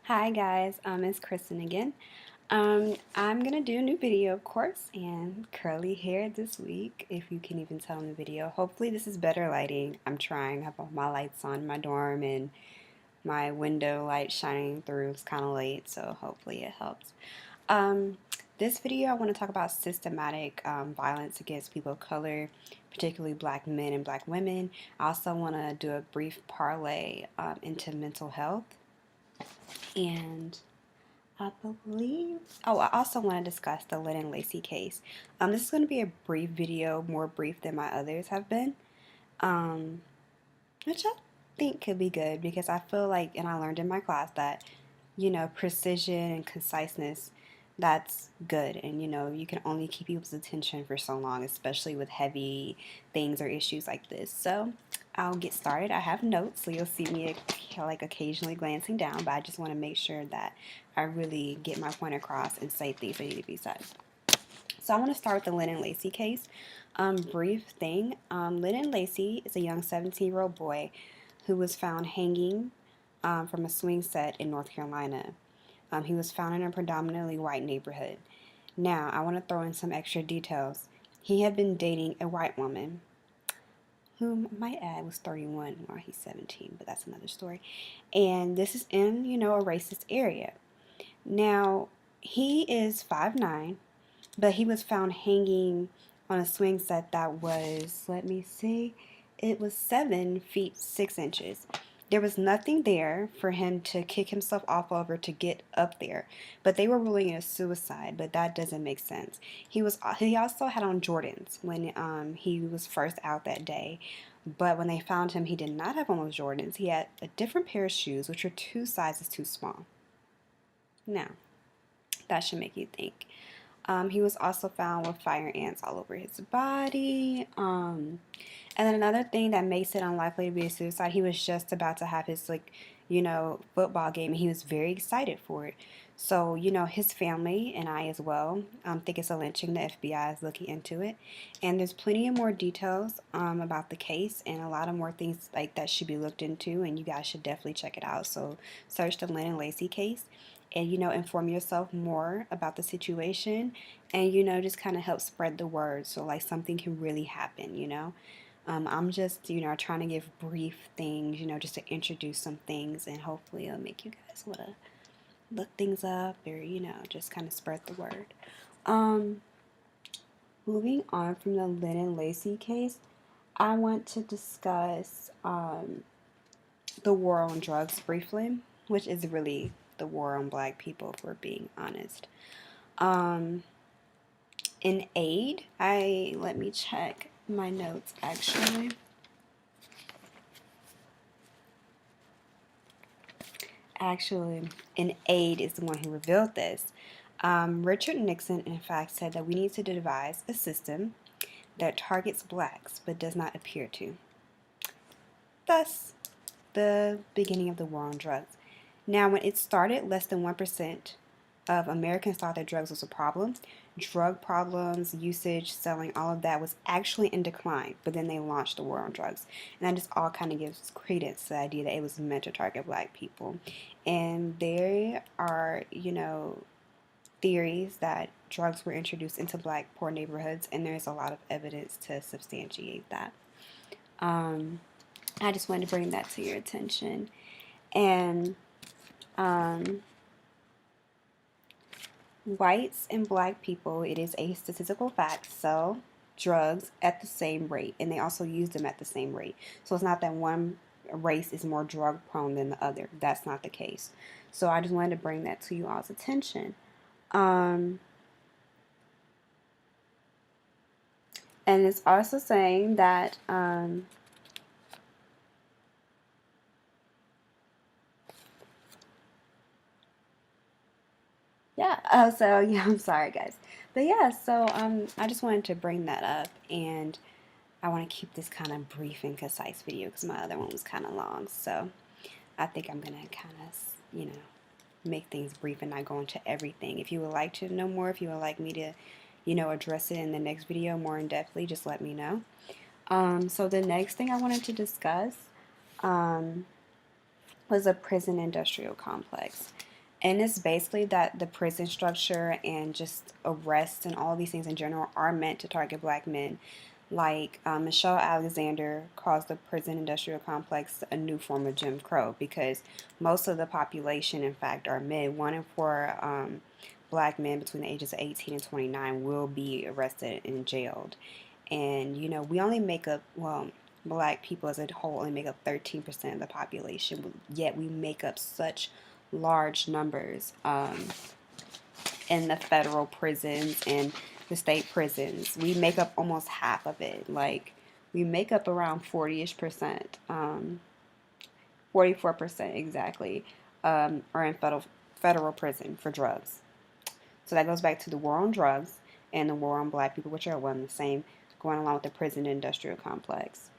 Hi guys, it's Kristen again. I'm gonna do a new video, of course, and curly hair this week, if you can even tell in the video. Hopefully this is better lighting. I'm trying. I have all my lights on in my dorm and my window light shining through. It's kind of late, so hopefully it helps. Um, this video I want to talk about systematic violence against people of color, particularly black men and black women. I also want to do a brief parlay into mental health and I believe. Oh, I also want to discuss the Lynn and Lacey case. This is going to be a brief video, more brief than my others have been, um, which I think could be good because I feel like, and I learned in my class that, precision and conciseness, that's good. And, you can only keep people's attention for so long, especially with heavy things or issues like this. So I'll get started. I have notes, so you'll see me like occasionally glancing down, but I just want to make sure that I really get my point across and say things that need to be said. So I want to start with the Lynn and Lacey case. Brief thing. Lynn and Lacey is a young 17-year-old boy who was found hanging from a swing set in North Carolina. He was found in a predominantly white neighborhood. Now, I want to throw in some extra details. He had been dating a white woman, whom I might add was 31 while he's 17, but that's another story. And this is in, a racist area. Now, he is 5'9", but he was found hanging on a swing set that was, let me see, it was 7 feet 6 inches. There was nothing there for him to kick himself off over to get up there, but they were ruling it a suicide, but that doesn't make sense. He also had on Jordans when he was first out that day, but when they found him, he did not have on those Jordans. He had a different pair of shoes, which were 2 sizes too small. Now, that should make you think. He was also found with fire ants all over his body. And then another thing that makes it unlikely to be a suicide, he was just about to have his, football game, and he was very excited for it. So, his family and I as well think it's a lynching. The FBI is looking into it. And there's plenty of more details about the case and a lot of more things like that should be looked into, and you guys should definitely check it out. So, search the Lynn and Lacey case and, inform yourself more about the situation and, just kind of help spread the word so, like, something can really happen. I'm just, trying to give brief things, just to introduce some things, and hopefully it'll make you guys want to look things up or, just kind of spread the word. Moving on from the Lynn and Lacey case, I want to discuss the war on drugs briefly, which is really the war on black people, if we're being honest. In aid, let me check my notes actually. In aid is the one who revealed this. Richard Nixon, in fact, said that we need to devise a system that targets blacks but does not appear to. Thus, the beginning of the war on drugs. Now, when it started, less than 1% of Americans thought that drugs was a problem. Drug problems, usage, selling, all of that was actually in decline, but then they launched the war on drugs. And that just all kind of gives credence to the idea that it was meant to target black people. And there are, theories that drugs were introduced into black poor neighborhoods, and there's a lot of evidence to substantiate that. I just wanted to bring that to your attention. And whites and black people, it is a statistical fact, sell drugs at the same rate, and they also use them at the same rate. So it's not that one race is more drug prone than the other. That's not the case. So I just wanted to bring that to you all's attention. And it's also saying that I'm sorry guys, but yeah, so I just wanted to bring that up, and I want to keep this kind of brief and concise video because my other one was kind of long. So I think I'm gonna kind of make things brief and not go into everything. If you would like to know more, if you would like me to address it in the next video more in depthly, just let me know. So the next thing I wanted to discuss was a prison industrial complex. And it's basically that the prison structure and just arrests and all these things in general are meant to target black men. Like Michelle Alexander calls the prison industrial complex a new form of Jim Crow because most of the population, in fact, are men. 1 in 4 black men between the ages of 18 and 29 will be arrested and jailed. And, you know, we only make up, well, black people as a whole only make up 13% of the population, yet we make up such large numbers in the federal prisons and the state prisons. We make up almost half of it. Like, we make up around 40-ish percent, 44% exactly, are in federal prison for drugs. So that goes back to the war on drugs and the war on black people, which are one and the same, going along with the prison industrial complex.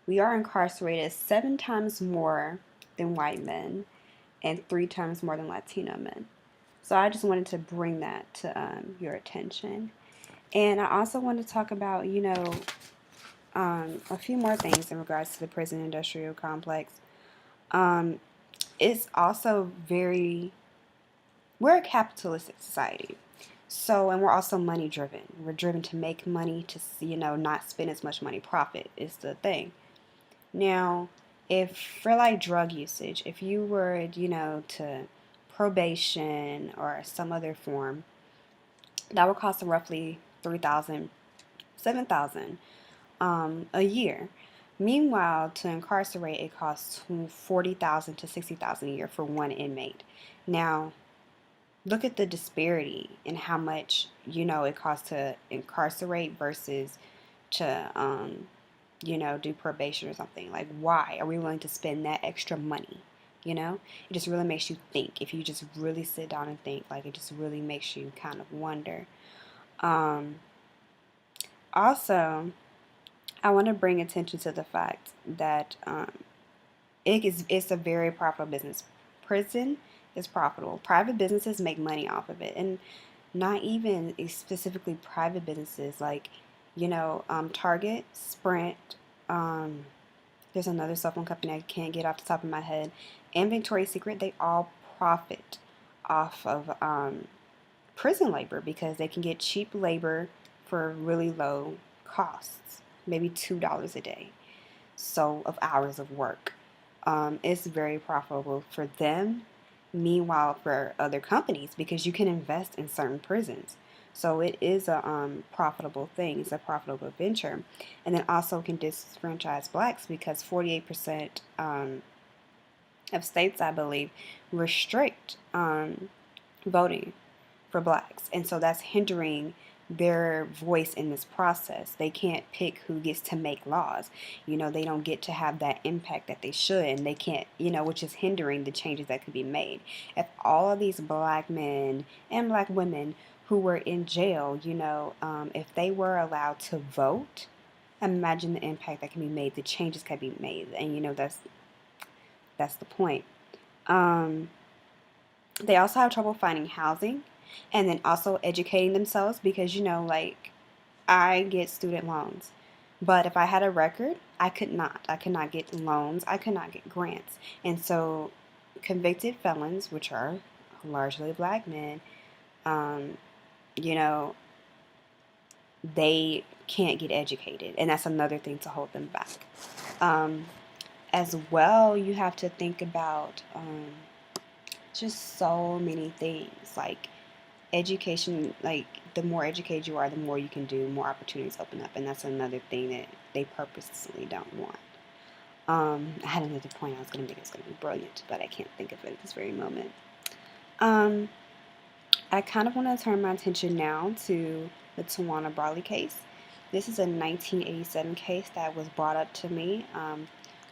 We are incarcerated 7 times more than white men and 3 times more than Latino men. So I just wanted to bring that to your attention. And I also want to talk about, you know, a few more things in regards to the prison industrial complex. It's also we're a capitalistic society. So, and we're also money driven. We're driven to make money, to, you know, not spend as much money. Profit is the thing. Now, if for like drug usage, if you were, you know, to probation or some other form, that would cost roughly 3,000, 7,000 a year. Meanwhile, to incarcerate, it costs 40,000 to 60,000 a year for one inmate. Now, look at the disparity in how much, you know, it costs to incarcerate versus to you know, do probation or something. Like, why are we willing to spend that extra money? You know, it just really makes you think. If you just really sit down and think, like, it just really makes you kind of wonder. Also, I want to bring attention to the fact that it's a very profitable business. Prison is profitable. Private businesses make money off of it, and not even specifically private businesses like, you know, Target, Sprint. There's another cell phone company I can't get off the top of my head, and Victoria's Secret. They all profit off of prison labor because they can get cheap labor for really low costs, maybe $2 a day, so of hours of work. It's very profitable for them. Meanwhile, for other companies, because you can invest in certain prisons. So it is a profitable thing. It's a profitable venture. And then also can disfranchise blacks because 48% of states, I believe, restrict voting for blacks. And so that's hindering their voice in this process. They can't pick who gets to make laws. You know, they don't get to have that impact that they should, and they can't, you know, which is hindering the changes that could be made. If all of these black men and black women who were in jail, you know, if they were allowed to vote, imagine the impact that can be made, the changes can be made. And, you know, that's the point. They also have trouble finding housing and then also educating themselves because, you know, like, I get student loans. But if I had a record, I could not. I could not get loans. I could not get grants. And so convicted felons, which are largely black men, you know, they can't get educated. And that's another thing to hold them back. As well, you have to think about just so many things. Like education, like the more educated you are, the more you can do, more opportunities open up. And that's another thing that they purposely don't want. I had another point I was going to make. It's going to be brilliant, but I can't think of it at this very moment. I kind of want to turn my attention now to the Tawana Brawley case. This is a 1987 case that was brought up to me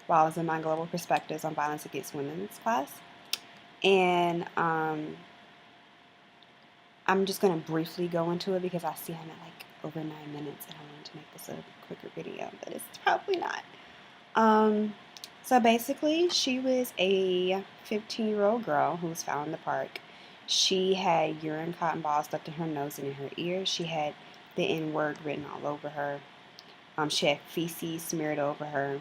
while I was in my Global Perspectives on Violence Against Women's class. And I'm just going to briefly go into it because I see I'm at like over 9 minutes and I wanted to make this a quicker video, but it's probably not. So basically, she was a 15-year-old girl who was found in the park. She had urine cotton balls stuck in her nose and in her ears. She had the N-word written all over her. She had feces smeared over her.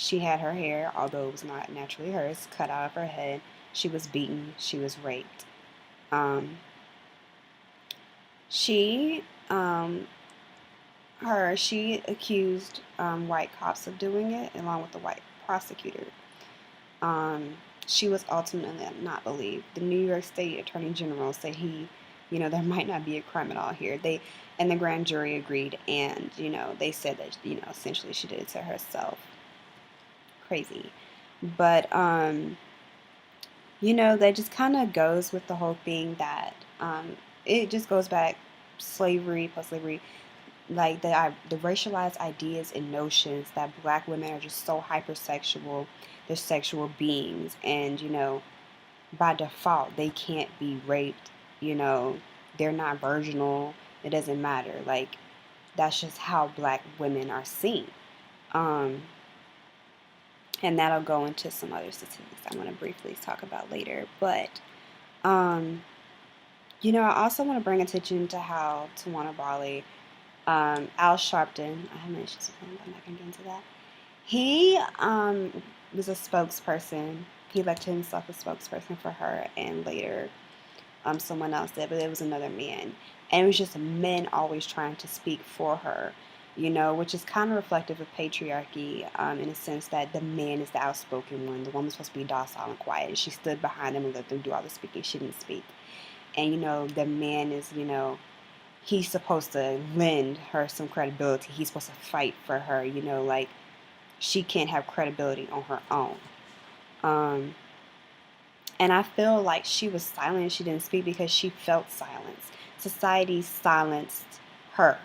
She had her hair, although it was not naturally hers, cut out of her head. She was beaten. She was raped. Um, she um, she accused white cops of doing it, along with the white prosecutor. Um, she was ultimately not believed. The New York State Attorney General said there might not be a crime at all here. And the grand jury agreed, and they said that essentially she did it to herself. Crazy, but that just kind of goes with the whole thing that it just goes back slavery, post-slavery, like the racialized ideas and notions that black women are just so hypersexual, they're sexual beings, and by default they can't be raped, they're not virginal, it doesn't matter, like that's just how black women are seen. um and that'll go into some other statistics I'm going to briefly talk about later, but um I also want to bring attention to how Tawana Brawley, Al Sharpton, I have mentioned something, I'm not going to get into that. He was a spokesperson. He elected himself a spokesperson for her, and later someone else did, but it was another man. And it was just men always trying to speak for her, which is kind of reflective of patriarchy, in a sense that the man is the outspoken one. The woman's supposed to be docile and quiet, and she stood behind him and let them do all the speaking. She didn't speak. And, the man is, he's supposed to lend her some credibility. He's supposed to fight for her, like she can't have credibility on her own. And I feel like she was silent. She didn't speak because she felt silence. Society silenced her.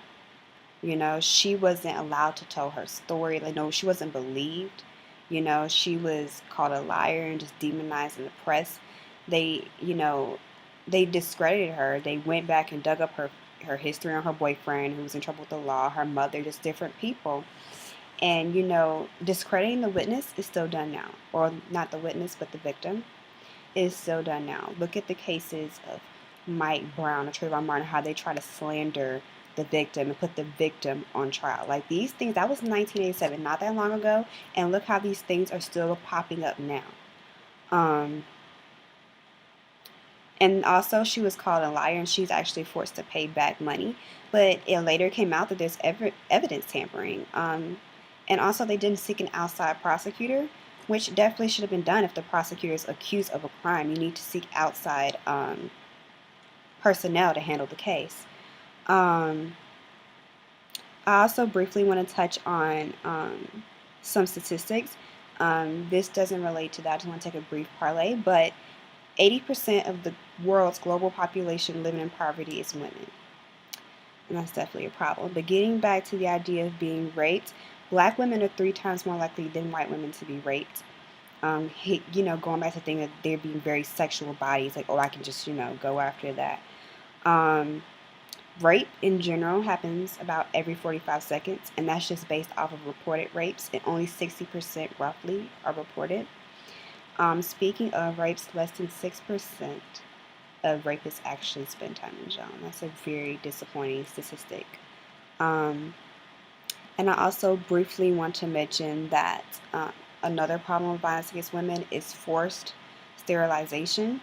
She wasn't allowed to tell her story. Like, no, she wasn't believed. She was called a liar and just demonized in the press. They, they discredited her. They went back and dug up her history on her boyfriend who was in trouble with the law, her mother, just different people. And, discrediting the witness is still done now. Or not the witness, but the victim is still done now. Look at the cases of Mike Brown or Trayvon Martin, how they try to slander the victim and put the victim on trial. Like these things, that was 1987, not that long ago. And look how these things are still popping up now. And also, she was called a liar, and she's actually forced to pay back money. But it later came out that there's evidence tampering. And also, they didn't seek an outside prosecutor, which definitely should have been done if the prosecutor is accused of a crime. You need to seek outside personnel to handle the case. I also briefly want to touch on some statistics. This doesn't relate to that. I just want to take a brief parlay, but 80% of the world's global population living in poverty is women. And that's definitely a problem. But getting back to the idea of being raped, black women are 3 times more likely than white women to be raped. Going back to the thing that they're being very sexual bodies, like, oh, I can just, go after that. Rape in general happens about every 45 seconds, and that's just based off of reported rapes, and only 60% roughly are reported. Speaking of rapes, less than 6% of rapists actually spend time in jail. That's a very disappointing statistic. And I also briefly want to mention that another problem with violence against women is forced sterilization.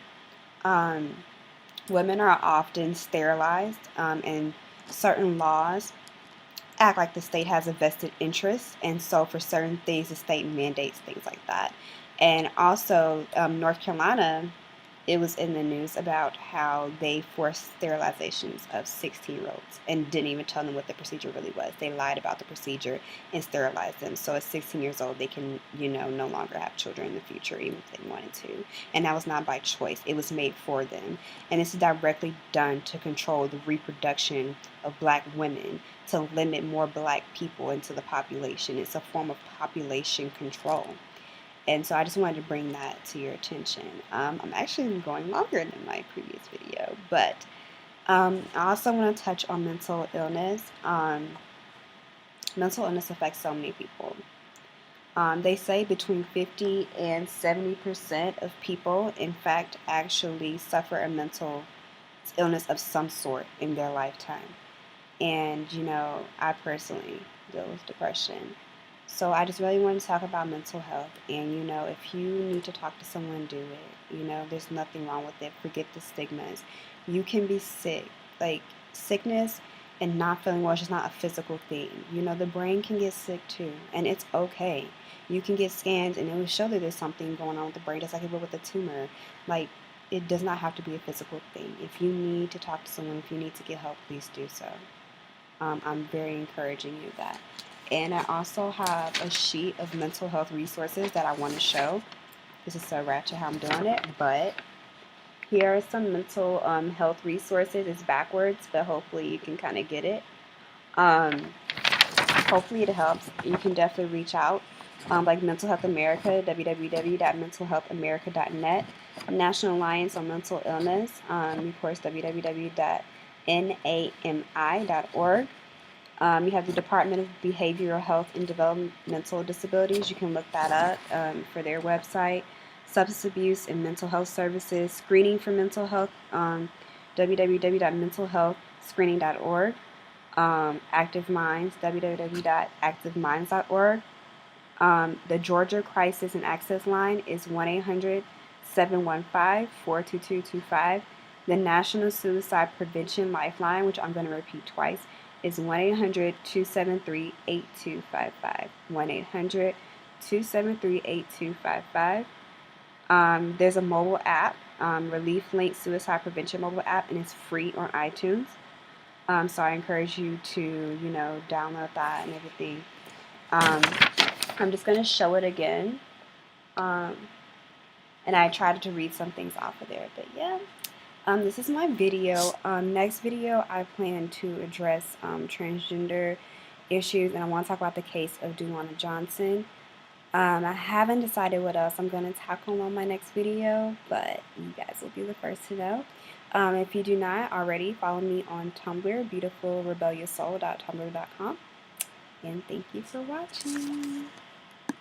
Women are often sterilized, and certain laws act like the state has a vested interest, and so for certain things the state mandates things like that. And also North Carolina, it was in the news about how they forced sterilizations of 16-year-olds and didn't even tell them what the procedure really was. They lied about the procedure and sterilized them. So at 16 years old, they can, no longer have children in the future, even if they wanted to. And that was not by choice. It was made for them. And this is directly done to control the reproduction of black women, to limit more black people into the population. It's a form of population control. And so I just wanted to bring that to your attention. I'm actually going longer than my previous video, but I also want to touch on mental illness. Mental illness affects so many people. They say between 50 and 70% of people, in fact, actually suffer a mental illness of some sort in their lifetime. And, I personally deal with depression. So I just really want to talk about mental health. And, you know, if you need to talk to someone, do it. You know, there's nothing wrong with it. Forget the stigmas. You can be sick. Like, sickness and not feeling well is just not a physical thing. You know, the brain can get sick too. And it's okay. You can get scans and it will show that there's something going on with the brain, just like it will with a tumor. Like, it does not have to be a physical thing. If you need to talk to someone, if you need to get help, please do so. I'm very encouraging you that. And I also have a sheet of mental health resources that I want to show. This is so ratchet how I'm doing it, but here are some mental health resources. It's backwards, but hopefully you can kind of get it. Hopefully it helps. You can definitely reach out. Like Mental Health America, www.mentalhealthamerica.net. National Alliance on Mental Illness, of course, www.nami.org. You have the Department of Behavioral Health and Developmental Disabilities. You can look that up for their website. Substance Abuse and Mental Health Services. Screening for Mental Health, www.mentalhealthscreening.org. Active Minds, www.activeminds.org. The Georgia Crisis and Access Line is 1-800-715-42225. The National Suicide Prevention Lifeline, which I'm going to repeat twice, is 1-800-273-8255. 1-800-273-8255. There's a mobile app, Relief Link Suicide Prevention mobile app, and it's free on iTunes. So I encourage you to, you know, download that and everything. I'm just going to show it again. And I tried to read some things off of there, but yeah. This is my video. Next video, I plan to address transgender issues, and I want to talk about the case of Tawana Johnson. I haven't decided what else I'm going to tackle on my next video, but you guys will be the first to know. If you do not already, follow me on Tumblr, beautifulrebellioussoul.tumblr.com. And thank you for watching.